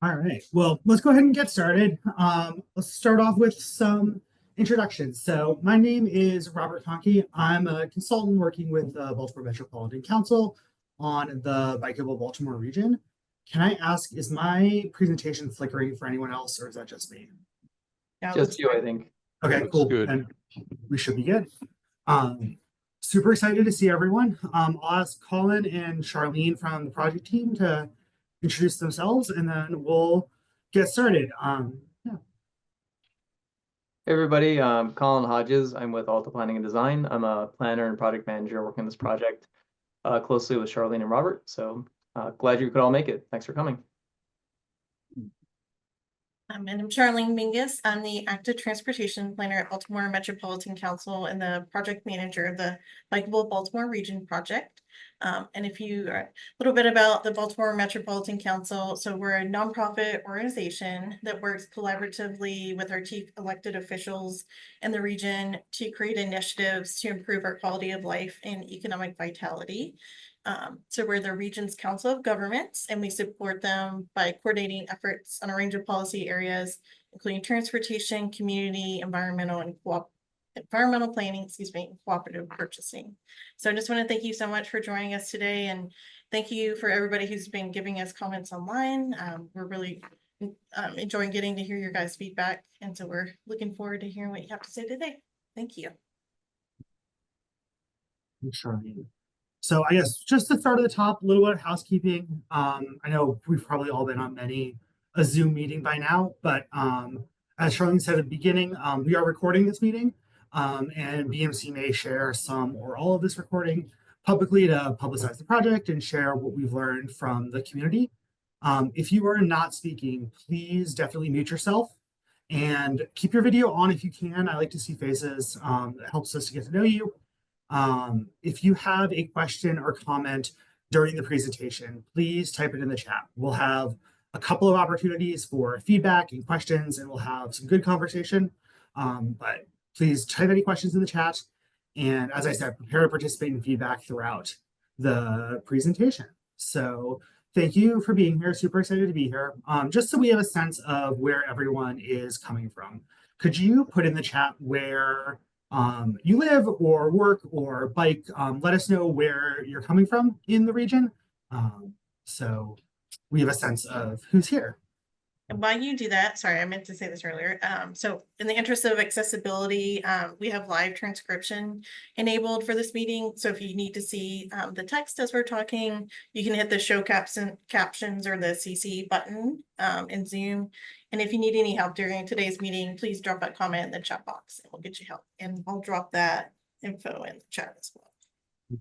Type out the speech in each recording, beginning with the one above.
All right. Well, let's go ahead and get started. Let's start off with some introductions. So, my name is Robert Conkey. I'm a consultant working with the Baltimore Metropolitan Council on the Bikeable Baltimore region. Can I ask, is my presentation flickering for anyone else, or is that just me? Yeah, Just you, I think. Okay, Looks cool. good. And we should be good. Super excited to see everyone. I'll ask Colin and Charlene from the project team to introduce themselves, and then we'll get started. Yeah. Hey everybody, Colin Hodges. I'm with Alta Planning and Design. I'm a planner and project manager working on this project closely with Charlene and Robert. So glad you could all make it. Thanks for coming. and I'm Charlene Mingus. I'm the active transportation planner at Baltimore Metropolitan Council and the project manager of the Bikeable Baltimore Region project. And if you are a little bit about the Baltimore Metropolitan Council, so we're a nonprofit organization that works collaboratively with our chief elected officials in the region to create initiatives to improve our quality of life and economic vitality. So we're the region's council of governments, and we support them by coordinating efforts on a range of policy areas, including transportation, community, environmental planning, and cooperative purchasing. So I just want to thank you so much for joining us today, and thank you for everybody who's been giving us comments online. We're really enjoying getting to hear your guys' feedback, and so we're looking forward to hearing what you have to say today. Thank you. Charlene. So I guess just to start at the top, a little bit of housekeeping. I know we've probably all been on a Zoom meeting by now, but as Charlene said at the beginning, we are recording this meeting, and BMC may share some or all of this recording publicly to publicize the project and share what we've learned from the community. If you are not speaking, please definitely mute yourself and keep your video on if you can. I like to see faces. It helps us to get to know you. If you have a question or comment during the presentation, please type it in the chat. We'll have a couple of opportunities for feedback and questions, and we'll have some good conversation. But please type any questions in the chat. And as I said, prepare to participate in feedback throughout the presentation. So thank you for being here. Super excited to be here. Just so we have a sense of where everyone is coming from, could you put in the chat where you live or work or bike? Let us know where you're coming from in the region, so we have a sense of who's here. And while you do that, sorry, I meant to say this earlier. So in the interest of accessibility, we have live transcription enabled for this meeting. So if you need to see the text as we're talking, you can hit the show captions or the CC button in Zoom. And if you need any help during today's meeting, please drop a comment in the chat box and we'll get you help. And I'll drop that info in the chat as well.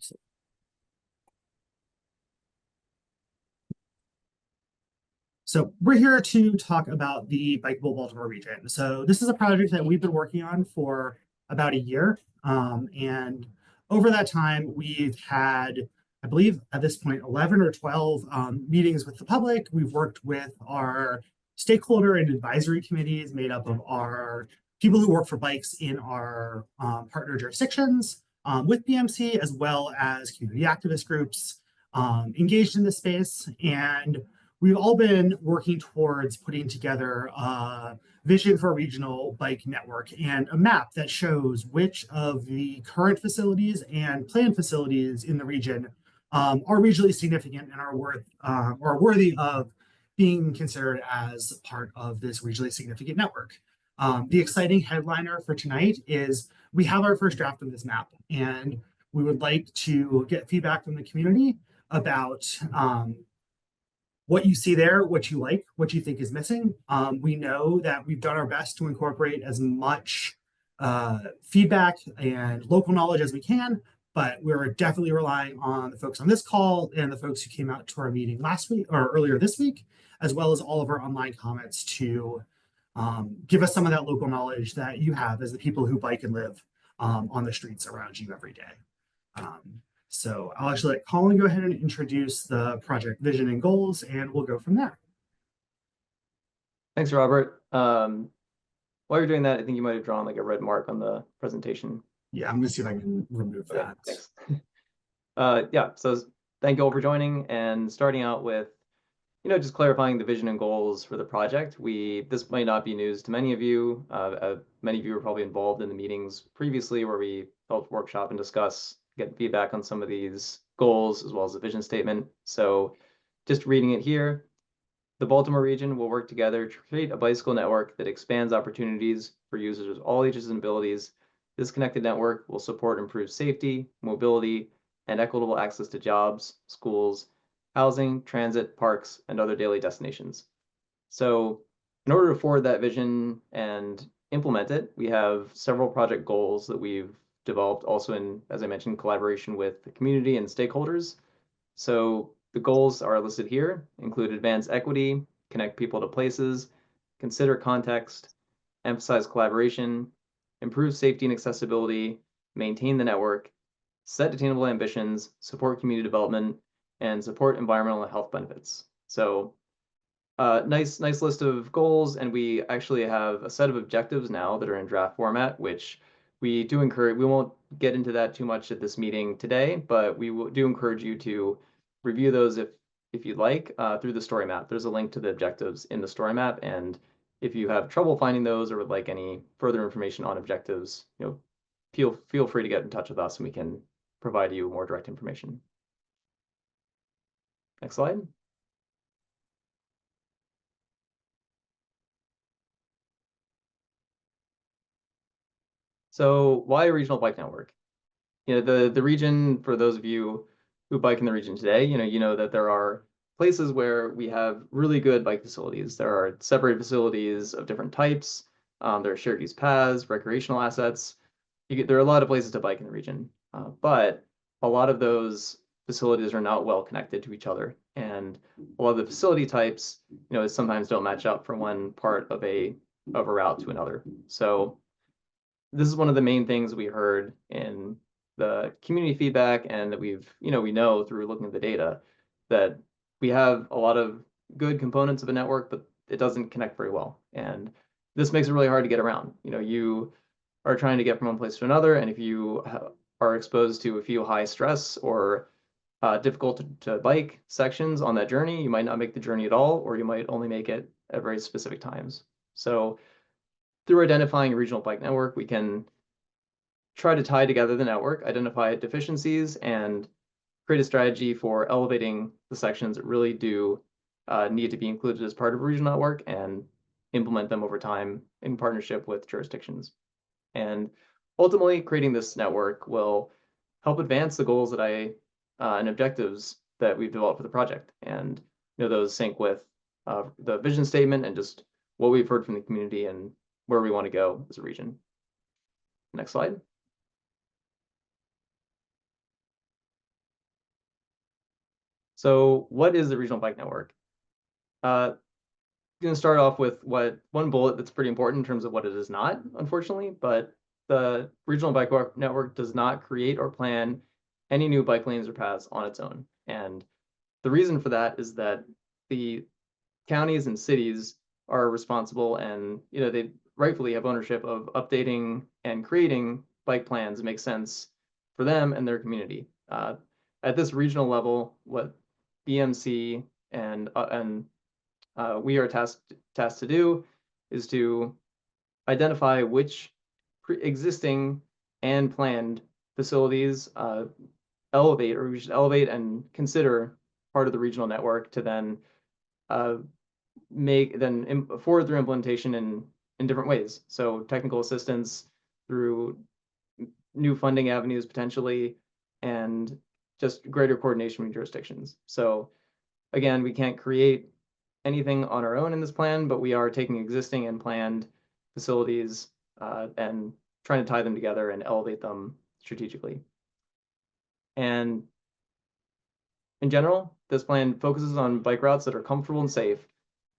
So we're here to talk about the Bikeable Baltimore region. So this is a project that we've been working on for about a year. And over that time, we've had, I believe at this point, 11 or 12 meetings with the public. We've worked with our stakeholder and advisory committees made up of our people who work for bikes in our partner jurisdictions with BMC, as well as community activist groups engaged in this space. And we've all been working towards putting together a vision for a regional bike network and a map that shows which of the current facilities and planned facilities in the region are regionally significant and are worthy of being considered as part of this regionally significant network. The exciting headliner for tonight is we have our first draft of this map, and we would like to get feedback from the community about what you see there, what you like, what you think is missing. We know that we've done our best to incorporate as much feedback and local knowledge as we can, but we're definitely relying on the folks on this call and the folks who came out to our meeting last week or earlier this week, as well as all of our online comments to give us some of that local knowledge that you have as the people who bike and live on the streets around you every day. So I'll actually let Colin go ahead and introduce the project vision and goals, and we'll go from there. Thanks, Robert. While you're doing that, I think you might have drawn like a red mark on the presentation. Yeah, I'm gonna see if I can remove that. Thanks. Yeah, so thank you all for joining, and starting out with just clarifying the vision and goals for the project. This might not be news to many of you. Many of you were probably involved in the meetings previously where we helped workshop and discuss, get feedback on some of these goals as well as the vision statement. So just reading it here, the Baltimore region will work together to create a bicycle network that expands opportunities for users of all ages and abilities. This connected network will support improved safety, mobility, and equitable access to jobs, schools, housing, transit, parks, and other daily destinations. So in order to forward that vision and implement it, we have several project goals that we've developed also in, as I mentioned, collaboration with the community and stakeholders. So the goals are listed here, include advance equity, connect people to places, consider context, emphasize collaboration, improve safety and accessibility, maintain the network, set attainable ambitions, support community development, and support environmental and health benefits. So nice list of goals, and we actually have a set of objectives now that are in draft format, which we do encourage. We won't get into that too much at this meeting today, but do encourage you to review those if you'd like through the story map. There's a link to the objectives in the story map, and if you have trouble finding those or would like any further information on objectives, feel free to get in touch with us, and we can provide you more direct information. Next slide. So why a regional bike network? The region, for those of you who bike in the region today, you know that there are places where we have really good bike facilities. There are separated facilities of different types. There are shared use paths, recreational assets. There are a lot of places to bike in the region, but a lot of those facilities are not well connected to each other. And a lot of the facility types, sometimes don't match up from one part of a route to another. So this is one of the main things we heard in the community feedback, and that we know through looking at the data that we have a lot of good components of a network, but it doesn't connect very well. And this makes it really hard to get around. You are trying to get from one place to another, and if you are exposed to a few high stress or difficult to bike sections on that journey, you might not make the journey at all, or you might only make it at very specific times. So through identifying a regional bike network, we can try to tie together the network, identify deficiencies, and create a strategy for elevating the sections that really do need to be included as part of a regional network, and implement them over time in partnership with jurisdictions. And ultimately, creating this network will help advance the goals that and objectives that we've developed for the project. And those sync with the vision statement and just what we've heard from the community and where we want to go as a region. Next slide. So what is the regional bike network? I'm going to start off with one bullet that's pretty important in terms of what it is not, unfortunately, but the regional bike network does not create or plan any new bike lanes or paths on its own. And the reason for that is that the counties and cities are responsible, and they rightfully have ownership of updating and creating bike plans that make sense for them and their community. At this regional level, what BMC and we are tasked to do is to identify which existing and planned facilities we should elevate and consider part of the regional network to then forward through implementation in different ways. So technical assistance through new funding avenues potentially, and just greater coordination with jurisdictions. So again, we can't create anything on our own in this plan, but we are taking existing and planned facilities and trying to tie them together and elevate them strategically. And in general, this plan focuses on bike routes that are comfortable and safe,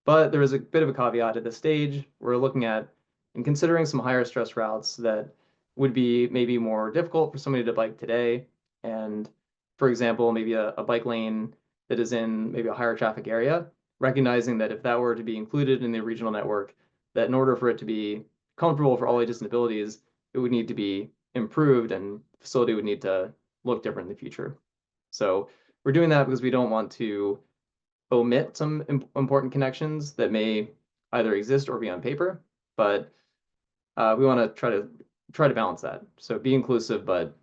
but there is a bit of a caveat at this stage. We're looking at and considering some higher stress routes that would be maybe more difficult for somebody to bike today. And for example, maybe a bike lane that is in maybe a higher traffic area, recognizing that if that were to be included in the regional network, that in order for it to be comfortable for all ages and abilities, it would need to be improved, and the facility would need to look different in the future. So we're doing that because we don't want to omit some important connections that may either exist or be on paper, but we want to try to balance that. So be inclusive, but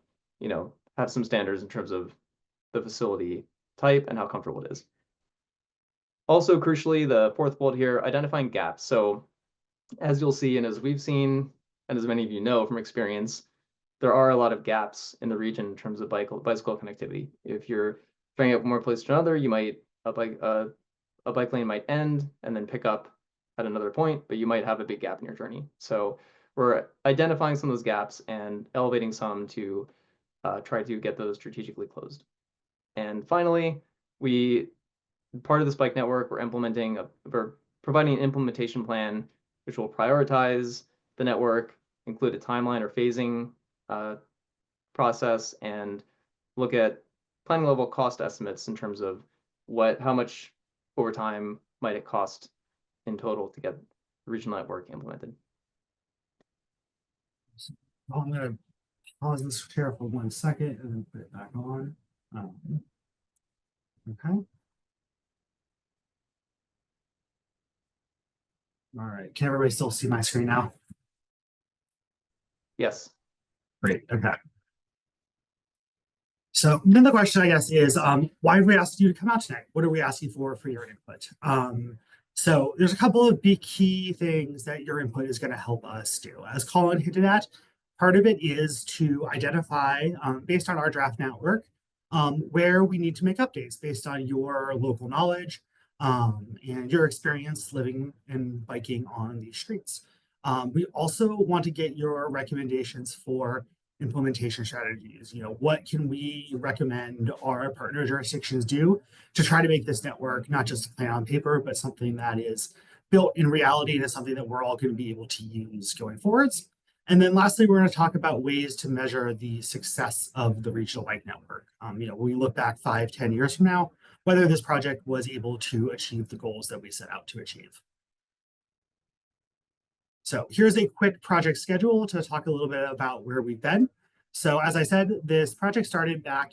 have some standards in terms of the facility type and how comfortable it is. Also, crucially, the fourth bullet here, identifying gaps. So as you'll see, and as we've seen, and as many of you know from experience, there are a lot of gaps in the region in terms of bicycle connectivity. If you're trying out from one place to another, you might a bike lane might end and then pick up at another point, but you might have a big gap in your journey. So we're identifying some of those gaps and elevating some to try to get those strategically closed. And finally, part of this bike network, we're providing an implementation plan which will prioritize the network, include a timeline or phasing process, and look at planning level cost estimates in terms of how much over time might it cost in total to get the regional network implemented. I'm going to pause this here for 1 second and then put it back on. Okay. All right. Can everybody still see my screen now? Yes. Great. Okay. So then the question, I guess, is why have we asked you to come out tonight? What are we asking for your input? So there's a couple of big key things that your input is going to help us do. As Colin hinted at, part of it is to identify, based on our draft network, where we need to make updates based on your local knowledge and your experience living and biking on these streets. We also want to get your recommendations for implementation strategies. What can we recommend our partner jurisdictions do to try to make this network not just a plan on paper, but something that is built in reality and is something that we're all going to be able to use going forwards. And then lastly, we're going to talk about ways to measure the success of the regional bike network. When we look back 5-10 years from now, whether this project was able to achieve the goals that we set out to achieve. So here's a quick project schedule to talk a little bit about where we've been. So as I said, this project started back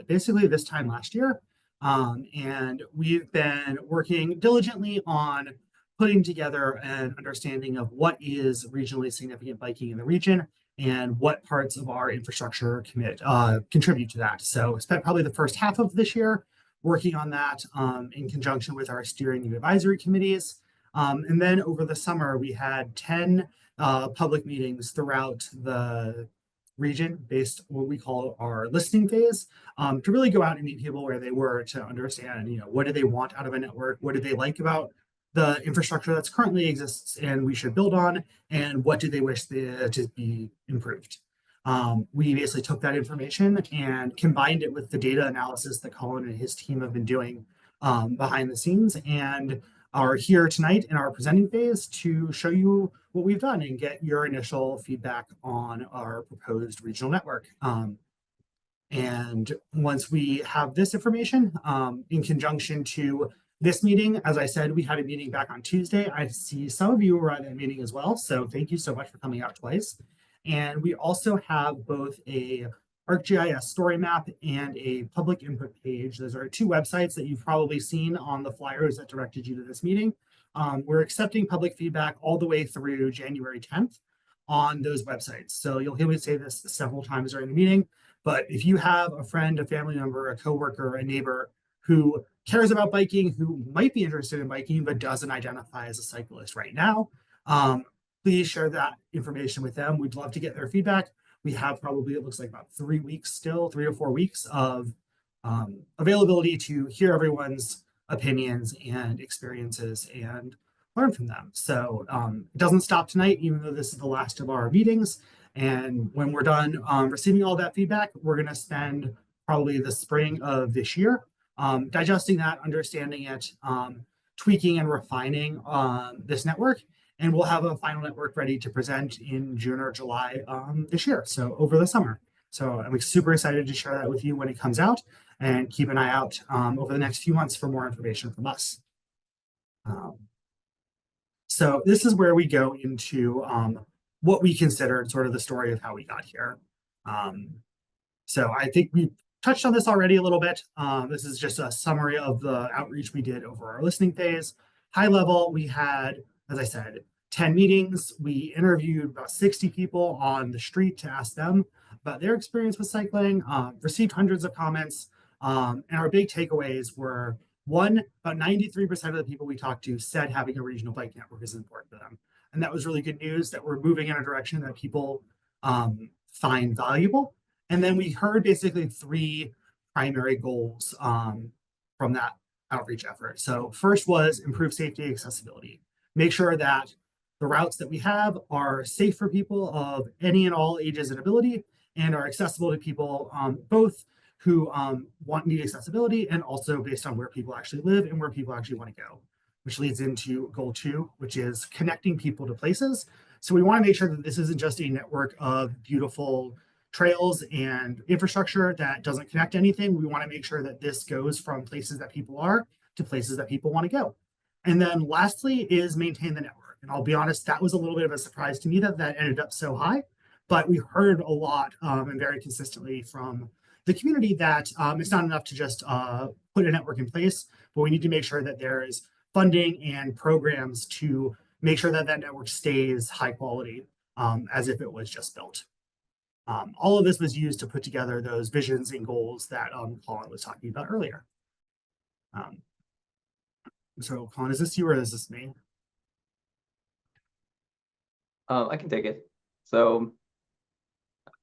basically this time last year. And we've been working diligently on putting together an understanding of what is regionally significant biking in the region and what parts of our infrastructure contribute to that. So spent probably the first half of this year working on that in conjunction with our steering and advisory committees. And then over the summer, we had 10 public meetings throughout the region based what we call our listening phase to really go out and meet people where they were to understand, what do they want out of a network? What do they like about the infrastructure that's currently exists and we should build on? And what do they wish to be improved? We basically took that information and combined it with the data analysis that Colin and his team have been doing behind the scenes and are here tonight in our presenting phase to show you what we've done and get your initial feedback on our proposed regional network. And once we have this information in conjunction to this meeting, as I said, we had a meeting back on Tuesday. I see some of you were at that meeting as well. So thank you so much for coming out twice. And we also have both a ArcGIS story map and a public input page. Those are two websites that you've probably seen on the flyers that directed you to this meeting. We're accepting public feedback all the way through January 10th on those websites. So you'll hear me say this several times during the meeting, but if you have a friend, a family member, a coworker, a neighbor who cares about biking, who might be interested in biking, but doesn't identify as a cyclist right now, please share that information with them. We'd love to get their feedback. We have probably, it looks like about 3 weeks still, 3 or 4 weeks of availability to hear everyone's opinions and experiences and learn from them. So it doesn't stop tonight, even though this is the last of our meetings. And when we're done receiving all that feedback, we're going to spend probably the spring of this year digesting that, understanding it, tweaking and refining this network. And we'll have a final network ready to present in June or July this year, so over the summer. So I'm super excited to share that with you when it comes out, and keep an eye out over the next few months for more information from us. So this is where we go into what we considered sort of the story of how we got here. So I think we touched on this already a little bit. This is just a summary of the outreach we did over our listening phase. High level, we had, as I said, 10 meetings. We interviewed about 60 people on the street to ask them about their experience with cycling, received hundreds of comments. And our big takeaways were one, about 93% of the people we talked to said having a regional bike network is important to them. And that was really good news that we're moving in a direction that people find valuable. And then we heard basically three primary goals from that outreach effort. So first was improve safety and accessibility. Make sure that the routes that we have are safe for people of any and all ages and ability and are accessible to people both who need accessibility and also based on where people actually live and where people actually want to go, which leads into goal two, which is connecting people to places. So we want to make sure that this isn't just a network of beautiful trails and infrastructure that doesn't connect anything. We want to make sure that this goes from places that people are to places that people want to go. And then lastly is maintain the network. And I'll be honest, that was a little bit of a surprise to me that that ended up so high, but we heard a lot and very consistently from the community that it's not enough to just put a network in place, but we need to make sure that there is funding and programs to make sure that that network stays high quality as if it was just built. All of this was used to put together those visions and goals that Colin was talking about earlier. So Colin, is this you or is this me? I can take it. So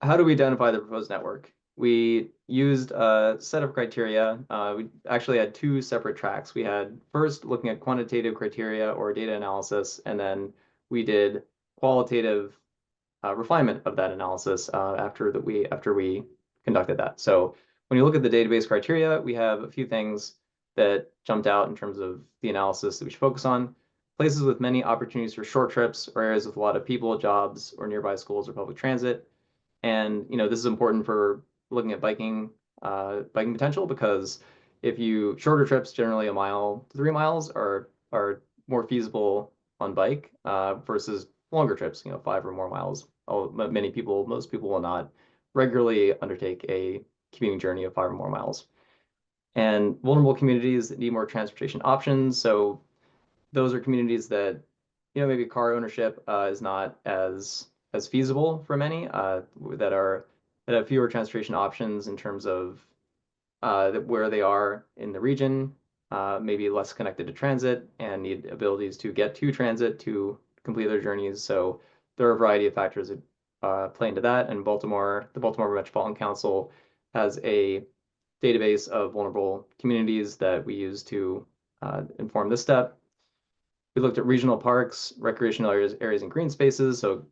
how do we identify the proposed network? We used a set of criteria. We actually had two separate tracks. We had first looking at quantitative criteria or data analysis, and then we did qualitative refinement of that analysis after we conducted that. So when you look at the database criteria, we have a few things that jumped out in terms of the analysis that we should focus on. Places with many opportunities for short trips or areas with a lot of people, jobs, or nearby schools or public transit. And this is important for looking at biking potential because if you shorter trips, generally a mile to 3 miles are more feasible on bike versus longer trips, 5 or more miles. Most people will not regularly undertake a commuting journey of 5 or more miles. And vulnerable communities that need more transportation options. So those are communities that, maybe car ownership is not as feasible for many that have fewer transportation options in terms of where they are in the region, maybe less connected to transit and need abilities to get to transit to complete their journeys. So there are a variety of factors that play into that. And the Baltimore Metropolitan Council has a database of vulnerable communities that we use to inform this step. We looked at regional parks, recreational areas and green spaces. So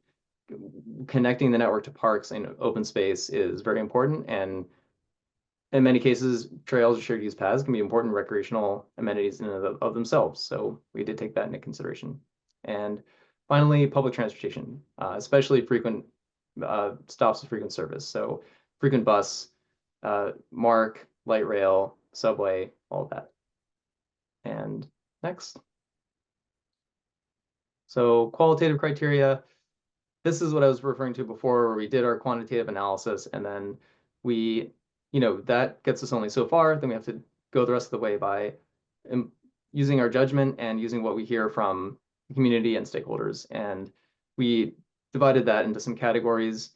connecting the network to parks and open space is very important. And in many cases, trails or shared use paths can be important recreational amenities in and of themselves. So we did take that into consideration. And finally, public transportation, especially frequent stops of frequent service. So frequent bus, MARC, light rail, subway, all of that. And next. So qualitative criteria, this is what I was referring to before, where we did our quantitative analysis and then we, that gets us only so far. Then we have to go the rest of the way by using our judgment and using what we hear from the community and stakeholders. And we divided that into some categories,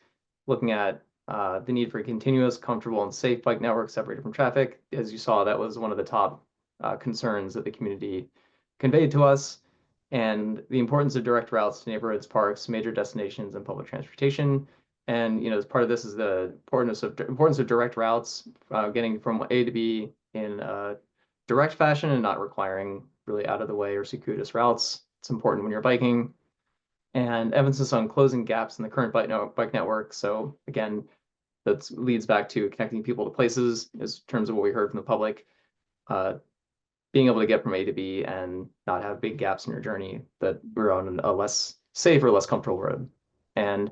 looking at the need for a continuous, comfortable, and safe bike network separated from traffic. As you saw, that was one of the top concerns that the community conveyed to us. And the importance of direct routes to neighborhoods, parks, major destinations, and public transportation. And as part of this is the importance of direct routes, getting from A to B in a direct fashion and not requiring really out of the way or circuitous routes. It's important when you're biking. And emphasis on closing gaps in the current bike network. So again, that leads back to connecting people to places in terms of what we heard from the public. Being able to get from A to B and not have big gaps in your journey that we're on a less safe or less comfortable road. And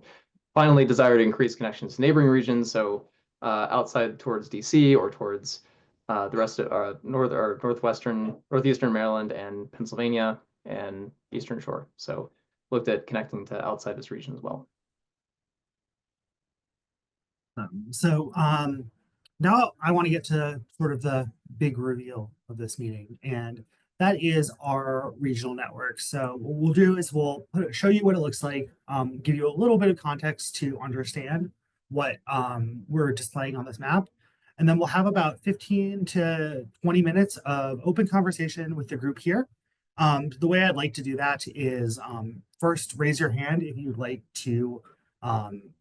finally, desire to increase connections to neighboring regions. So outside towards DC or towards the rest of northeastern Maryland and Pennsylvania and Eastern Shore. So looked at connecting to outside this region as well. now I want to get to sort of the big reveal of this meeting, and that is our regional network. So what we'll do is show you what it looks like, give you a little bit of context to understand what we're displaying on this map, and then we'll have about 15 to 20 minutes of open conversation with the group here. The way I'd like to do that is first raise your hand if you'd like to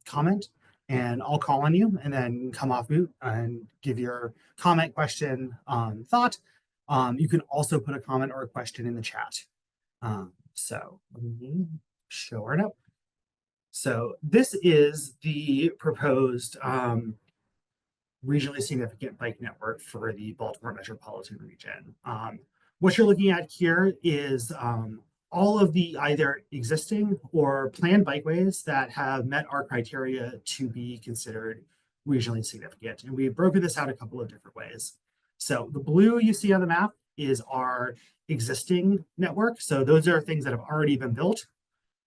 comment, and I'll call on you, and then come off mute and give your comment, question, thought. You can also put a comment or a question in the chat. So let me show our note. So this is the proposed regionally significant bike network for the Baltimore metropolitan region. What you're looking at here is all of the either existing or planned bikeways that have met our criteria to be considered regionally significant. And we've broken this out a couple of different ways. So the blue you see on the map is our existing network. So those are things that have already been built.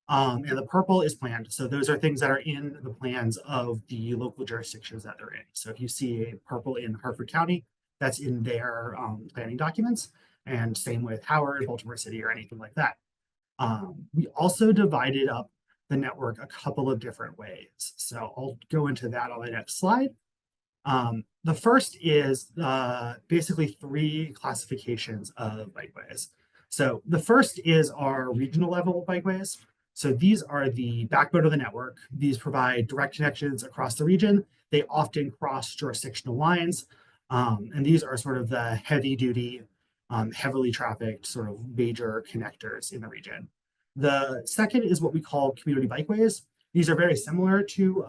And the purple is planned. So those are things that are in the plans of the local jurisdictions that they're in. So if you see a purple in Harford County, that's in their planning documents. And same with Howard, Baltimore City, or anything like that. We also divided up the network a couple of different ways. So I'll go into that on the next slide. The first is basically three classifications of bikeways. So the first is our regional level bikeways. So these are the backbone of the network. These provide direct connections across the region. They often cross jurisdictional lines. And these are sort of the heavy duty, heavily trafficked sort of major connectors in the region. The second is what we call community bikeways. These are very similar to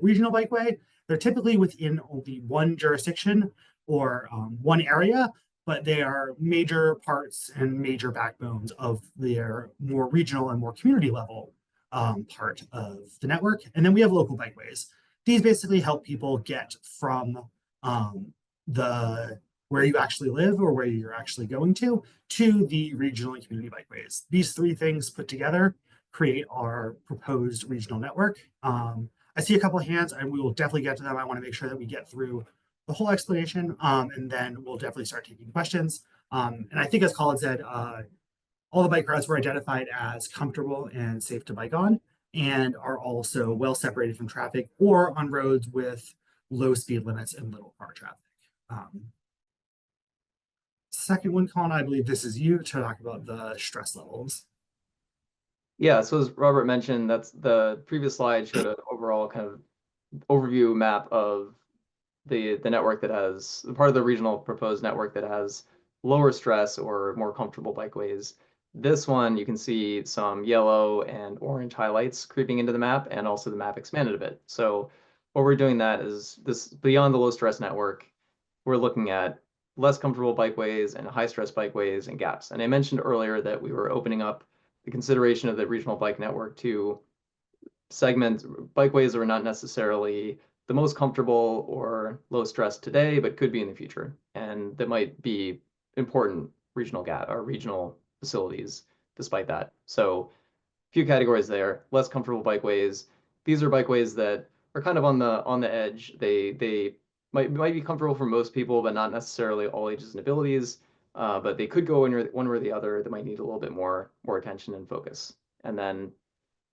regional bikeway. They're typically within only one jurisdiction or one area, but they are major parts and major backbones of their more regional and more community level part of the network. And then we have local bikeways. These basically help people get from the where you actually live or where you're actually going to the regional and community bikeways. These three things put together create our proposed regional network. I see a couple of hands, and we will definitely get to them. I want to make sure that we get through the whole explanation, and then we'll definitely start taking questions. And I think, as Colin said, all the bike routes were identified as comfortable and safe to bike on, and are also well separated from traffic or on roads with low speed limits and little car traffic. Second one, Colin, I believe this is you to talk about the stress levels. Yeah, so as Robert mentioned, that's the previous slide showed an overall kind of overview map of the network that has part of the regional proposed network that has lower stress or more comfortable bikeways. This one, you can see some yellow and orange highlights creeping into the map, and also the map expanded a bit. So what we're doing that is this beyond the low stress network, we're looking at less comfortable bikeways and high stress bikeways and gaps. And I mentioned earlier that we were opening up the consideration of the regional bike network to segment bikeways that are not necessarily the most comfortable or low stress today, but could be in the future. And that might be important regional gap or regional facilities despite that. So a few categories there, less comfortable bikeways. These are bikeways that are kind of on the edge. They might be comfortable for most people, but not necessarily all ages and abilities. But they could go in one or the other. That might need a little bit more attention and focus. And then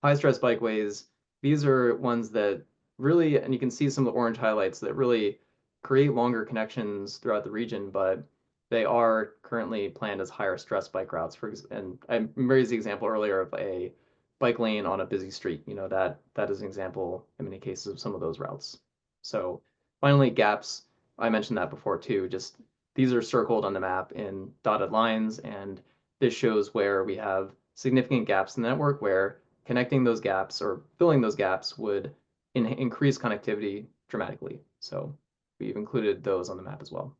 high stress bikeways, these are ones that really, and you can see some of the orange highlights that really create longer connections throughout the region, but they are currently planned as higher stress bike routes. And I raised the example earlier of a bike lane on a busy street. You know, that is an example in many cases of some of those routes. So finally, gaps. I mentioned that before too. Just these are circled on the map in dotted lines, and this shows where we have significant gaps in the network where connecting those gaps or filling those gaps would increase connectivity dramatically. So we've included those on the map as well.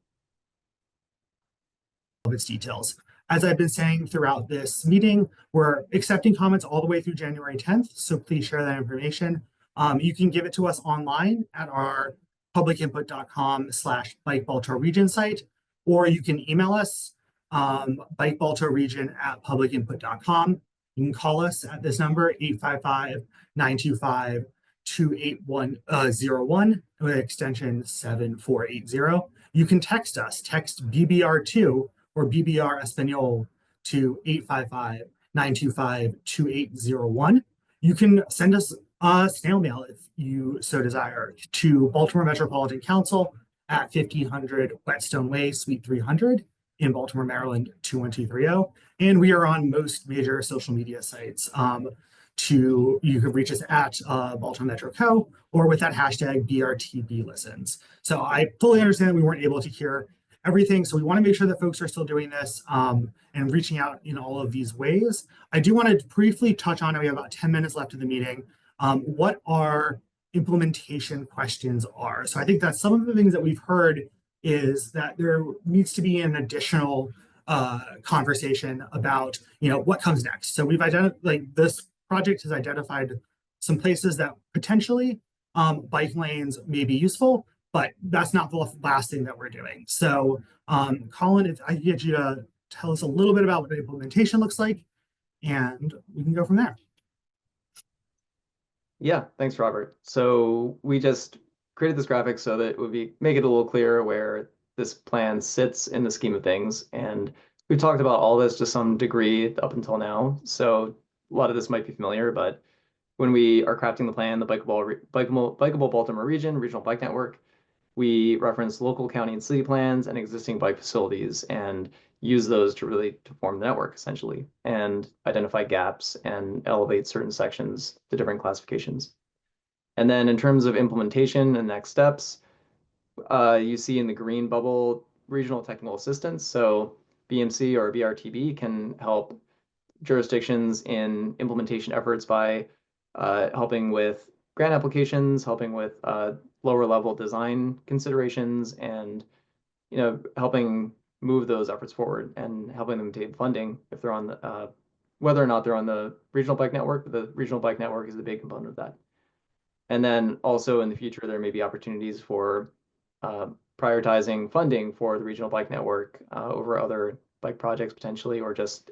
Of its details. As I've been saying throughout this meeting, we're accepting comments all the way through January 10th, so please share that information. You can give it to us online at our publicinput.com/bikebaltimoreregion site, or you can email us, bikebaltimoreregion@publicinput.com. You can call us at this number, 855-925-2999. 28101 with extension 7480. You can text us, text BBR2 or BBR Espanol to 855-925-2801. You can send us a snail mail if you so desire to Baltimore Metropolitan Council at 1500 Whetstone Way, Suite 300 in Baltimore, Maryland 21230. And we are on most major social media sites. You can reach us at Baltimore Metro Co. or with that hashtag BRTB listens. So I fully understand that we weren't able to hear everything. So we want to make sure that folks are still doing this and reaching out in all of these ways. I do want to briefly touch on, we have about 10 minutes left of the meeting, what our implementation questions are. So I think that some of the things that we've heard is that there needs to be an additional conversation about, what comes next. So we've identified, like, this project has identified some places that potentially bike lanes may be useful, but that's not the last thing that we're doing. So Colin, if I could get you to tell us a little bit about what the implementation looks like, and we can go from there. Yeah, thanks, Robert. So we just created this graphic so that it would make it a little clearer where this plan sits in the scheme of things. And we've talked about all this to some degree up until now. So a lot of this might be familiar, but when we are crafting the plan, the Bikeable Baltimore Regional Bike Network, we reference local county and city plans and existing bike facilities and use those to form the network essentially and identify gaps and elevate certain sections to different classifications. And then in terms of implementation and next steps, you see in the green bubble regional technical assistance. So BMC or BRTB can help jurisdictions in implementation efforts by helping with grant applications, helping with lower level design considerations, and helping move those efforts forward and helping them obtain funding if they're on the whether or not they're on the regional bike network. But the regional bike network is the big component of that. And then also in the future, there may be opportunities for prioritizing funding for the regional bike network over other bike projects potentially, or just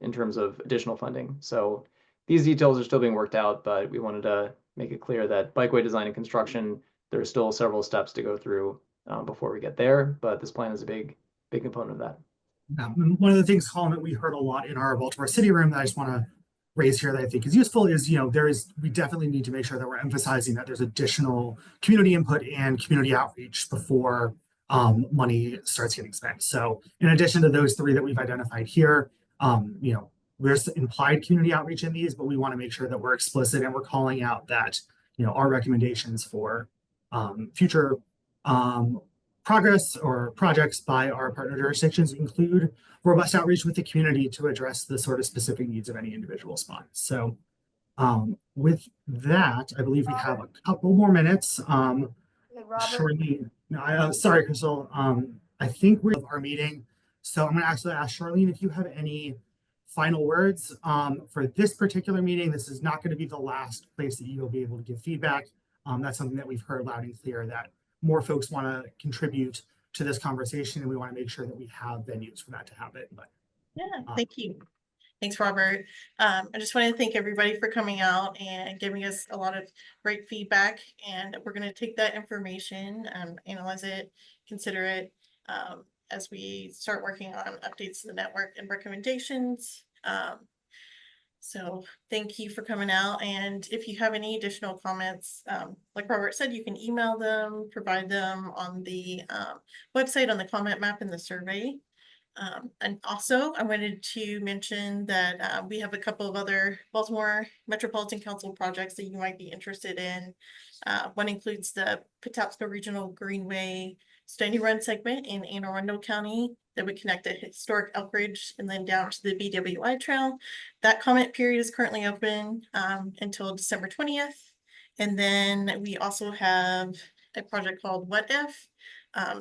in terms of additional funding. So these details are still being worked out, but we wanted to make it clear that bikeway design and construction, there are still several steps to go through before we get there, but this plan is a big component of that. One of the things, Colin, that we heard a lot in our Baltimore City room that I just want to raise here that I think is useful is, we definitely need to make sure that we're emphasizing that there's additional community input and community outreach before money starts getting spent. So in addition to those three that we've identified here, there's implied community outreach in these, but we want to make sure that we're explicit and we're calling out that, our recommendations for future progress or projects by our partner jurisdictions include robust outreach with the community to address the sort of specific needs of any individual spot. So with that, I believe we have a couple more minutes. Charlene, no, sorry, Crystal. I think we have our meeting. So I'm going to actually ask Charlene if you have any final words for this particular meeting. This is not going to be the last place that you'll be able to give feedback. That's something that we've heard loud and clear, that more folks want to contribute to this conversation, and we want to make sure that we have venues for that to happen. But yeah, thank you. Thanks, Robert. I just want to thank everybody for coming out and giving us a lot of great feedback. And we're going to take that information, analyze it, consider it as we start working on updates to the network and recommendations. So thank you for coming out. And if you have any additional comments, like Robert said, you can email them, provide them on the website, on the comment map in the survey. And also I wanted to mention that we have a couple of other Baltimore Metropolitan Council projects that you might be interested in. One includes the Patapsco Regional Greenway Stony Run segment in Anne Arundel County that would connect a historic Elk Ridge and then down to the BWI Trail. That comment period is currently open until December 20th. And then we also have a project called What If?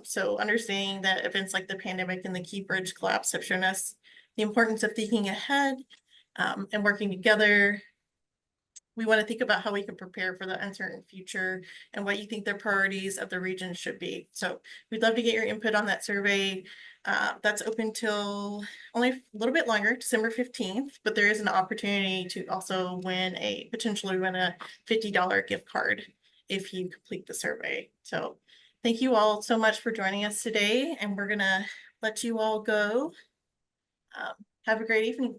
So understanding that events like the pandemic and the Key Bridge collapse have shown us the importance of thinking ahead and working together. We want to think about how we can prepare for the uncertain future and what you think the priorities of the region should be. So we'd love to get your input on that survey. That's open till only a little bit longer, December 15th, but there is an opportunity to also potentially win a $50 gift card if you complete the survey. So thank you all so much for joining us today, and we're gonna let you all go. Have a great evening.